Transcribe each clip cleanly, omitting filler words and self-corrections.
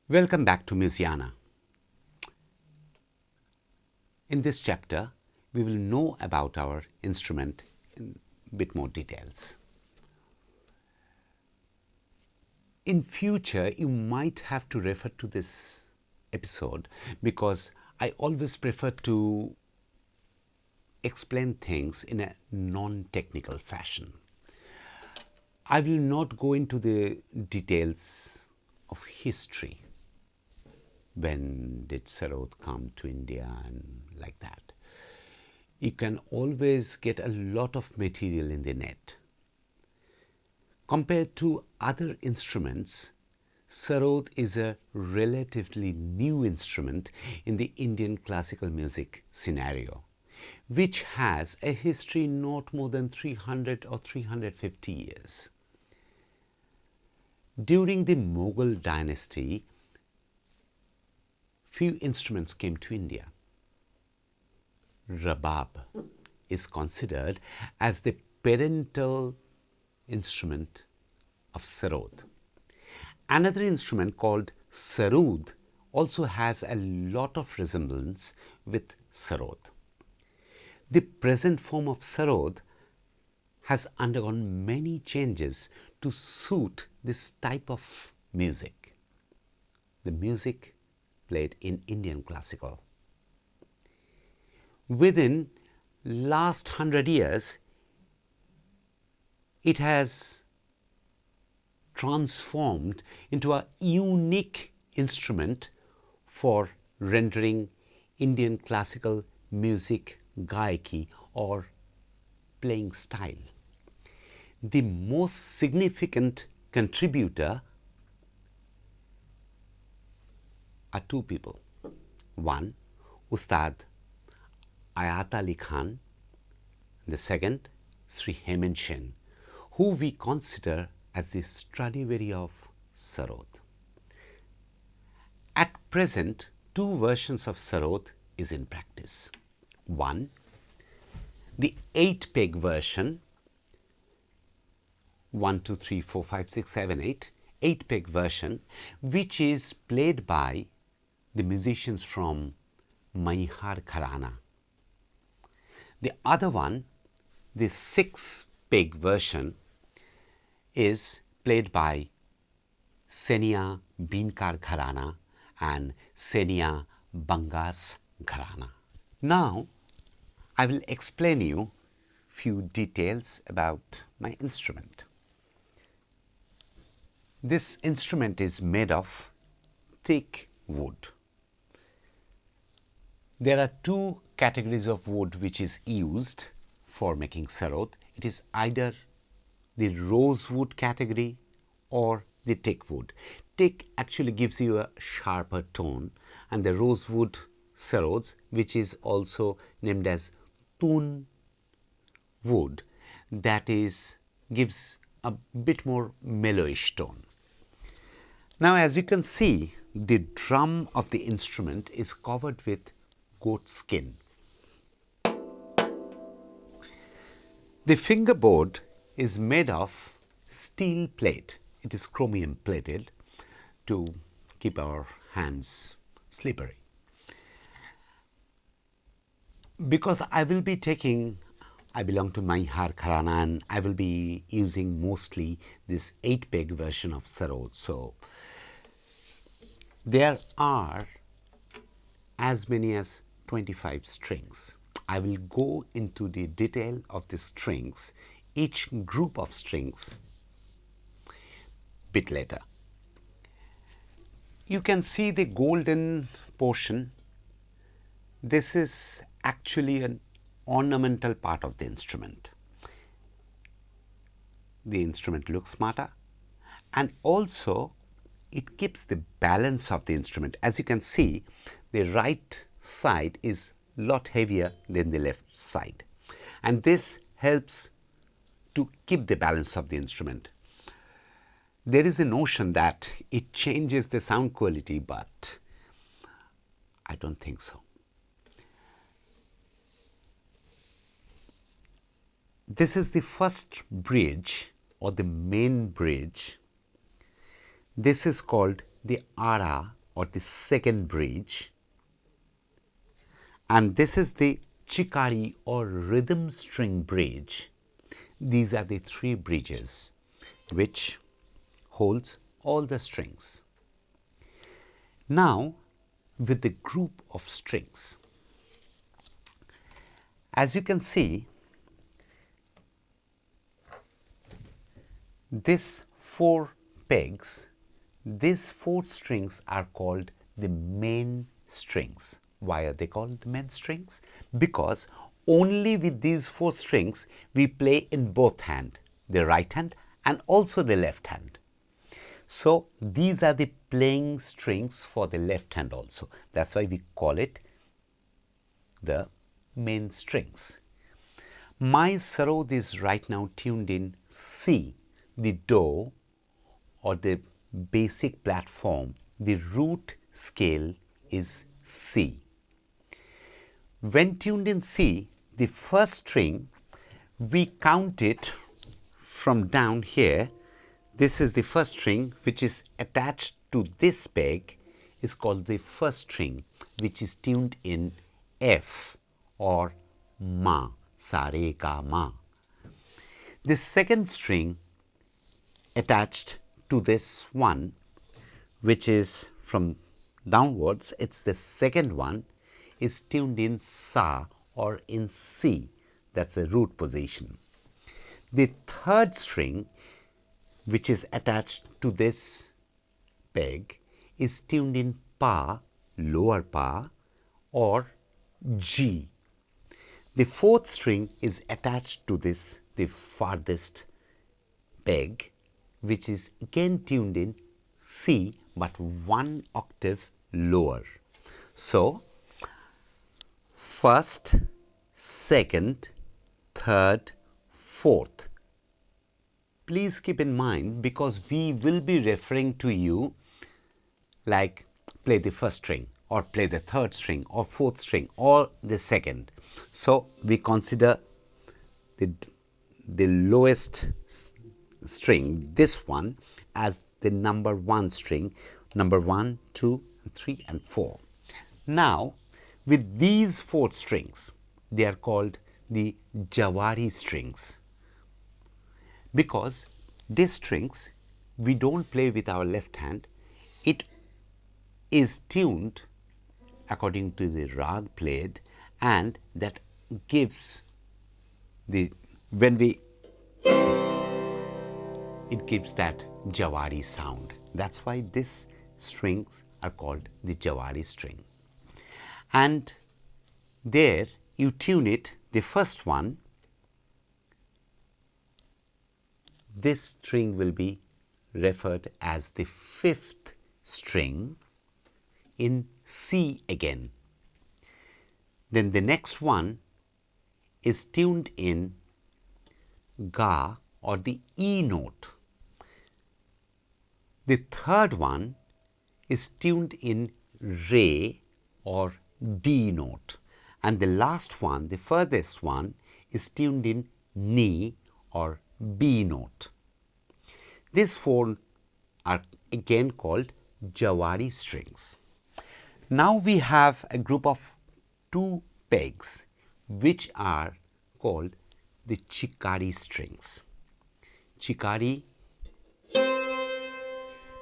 Welcome back to Musiana. In this chapter, we will know about our instrument in a bit more details. In future, you might have to refer to this episode because I always prefer to explain things in a non-technical fashion. I will not go into the details of history. When did Sarod come to India and like that? You can always get a lot of material in the net. Compared to other instruments, Sarod is a relatively new instrument in the Indian classical music scenario, which has a history not more than 300 or 350 years. During the Mughal dynasty, few instruments came to India. Rabab is considered as the parental instrument of Sarod. Another instrument called Sarod also has a lot of resemblance with Sarod. The present form of Sarod has undergone many changes to suit this type of music, the music played in Indian classical. Within last 100 years, it has transformed into a unique instrument for rendering Indian classical music gaiki or playing style. The most significant contributor are two people. One, Ustad Ayat Ali Khan. The second, Sri Hemant Sen, who we consider as the Stradivari of Sarod. At present, two versions of Sarod is in practice. One, the 8-peg version, 1, 2, 3, 4, 5, 6, 7, 8, 8-peg version, which is played by the musicians from Maihar Gharana. The other one, the 6-peg version, is played by Senia Binkar Gharana and Senia Bangas Gharana. Now, I will explain you few details about my instrument. This instrument is made of thick wood. There are two categories of wood which is used for making Sarod. It is either the rosewood category or the teak wood. Teak actually gives you a sharper tone, and the rosewood Sarods, which is also named as tun wood, that is gives a bit more mellowish tone. Now, as you can see, the drum of the instrument is covered with goat skin. The fingerboard is made of steel plate. It is chromium plated to keep our hands slippery. Because I will be taking, I belong to Maihar Gharana, and I will be using mostly this 8-peg version of Sarod. So there are as many as 25 strings. I will go into the detail of the strings, each group of strings, bit later. You can see the golden portion. This is actually an ornamental part of the instrument. The instrument looks smarter, and also it keeps the balance of the instrument. As you can see, the right side is a lot heavier than the left side, and this helps to keep the balance of the instrument. There is a notion that it changes the sound quality, but I don't think so. This is the first bridge or the main bridge. This is called the ara or the second bridge, and this is the chikari or rhythm string bridge. These are the three bridges which holds all the strings. Now with the group of strings, as you can see, these four pegs, these four strings are called the main strings. Why are they called the main strings? Because only with these four strings we play in both hand, the right hand and also the left hand. So these are the playing strings for the left hand also. That's why we call it the main strings. My sarod is right now tuned in C, the do or the basic platform. The root scale is C. When tuned in C, the first string, we count it from down here. This is the first string which is attached to this peg, is called the first string, which is tuned in F or ma, sa re ga ma. The second string attached to this one, which is from downwards, it's the second one, is tuned in sa or in C. That's a root position. The third string, which is attached to this peg, is tuned in pa, lower pa, or G. The fourth string is attached to this, the farthest peg, which is again tuned in C but one octave lower. So first, second, third, fourth. Please keep in mind, because we will be referring to you like play the first string or play the third string or fourth string or the second. So we consider the lowest string, this one, as the number one string, number 1, 2, 3 and 4. Now with these four strings, they are called the jawari strings, because these strings we don't play with our left hand. It is tuned according to the rag played, and that gives the, when we, it gives that jawari sound. That's why these strings are called the jawari string. And there you tune it, the first one, this string will be referred as the fifth string in C again. Then the next one is tuned in ga or the E note. The third one is tuned in re or D note, and the last one, the furthest one, is tuned in ni or B note. These four are again called jawari strings. Now we have a group of two pegs which are called the chikari strings. Chikari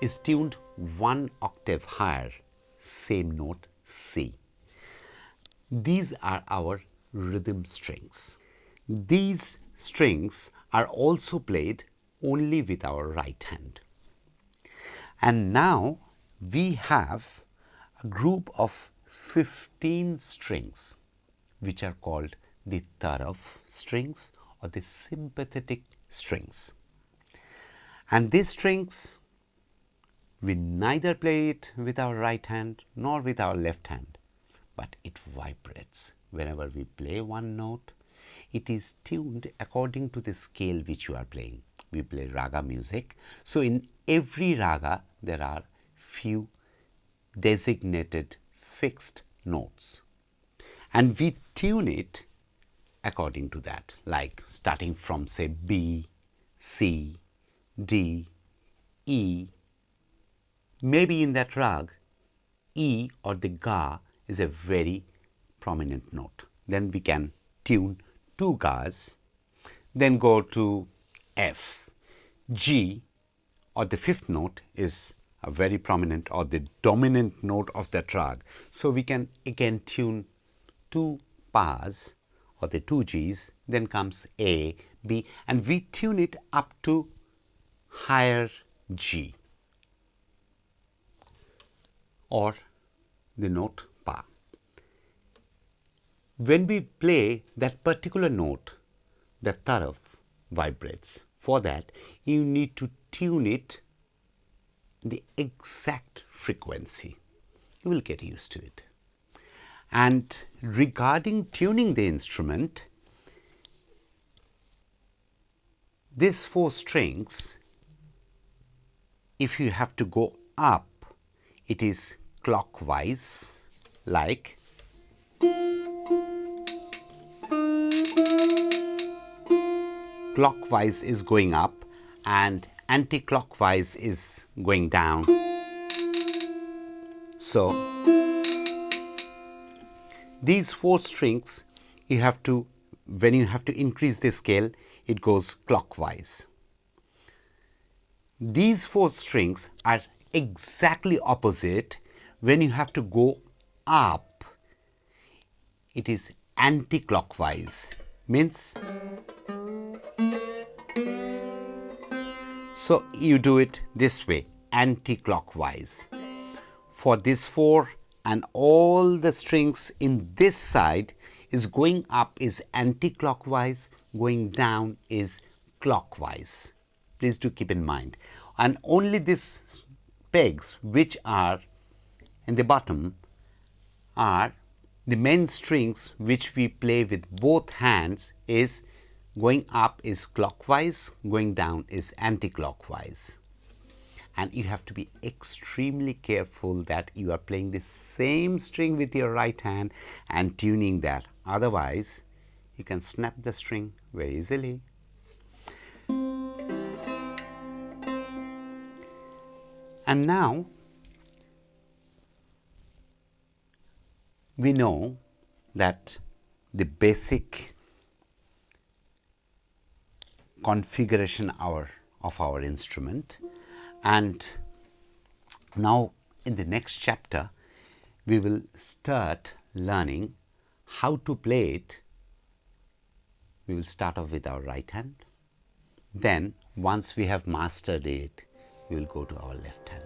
is tuned one octave higher, same note C. These are our rhythm strings. These strings are also played only with our right hand. And now we have a group of 15 strings which are called the taraf strings or the sympathetic strings. And these strings, we neither play it with our right hand nor with our left hand, but it vibrates. Whenever we play one note, it is tuned according to the scale which you are playing. We play raga music, so in every raga there are few designated fixed notes, and we tune it according to that, like starting from say B, C, D, E. Maybe in that rag E or the ga is a very prominent note. Then we can tune two gas, then go to F. G or the fifth note is a very prominent or the dominant note of that rag. So we can again tune two pas or the two Gs, then comes A, B, and we tune it up to higher G or the note pa. When we play that particular note, the taraf vibrates. For that, you need to tune it the exact frequency. You will get used to it. And regarding tuning the instrument, these four strings, if you have to go up, it is clockwise, like clockwise is going up and anti-clockwise is going down. So these four strings, you have to, when you have to increase the scale, it goes clockwise. These four strings are exactly opposite. When you have to go up, it is anti-clockwise, means so you do it this way, anti-clockwise. For these four and all the strings in this side is going up is anti-clockwise, going down is clockwise. Please do keep in mind. And only these pegs which are in the bottom are the main strings which we play with both hands. Is going up is clockwise, going down is anti-clockwise. And you have to be extremely careful that you are playing the same string with your right hand and tuning that. Otherwise, you can snap the string very easily. And now we know that the basic configuration of our instrument, and now in the next chapter we will start learning how to play it. We will start off with our right hand. Then once we have mastered it, we will go to our left hand.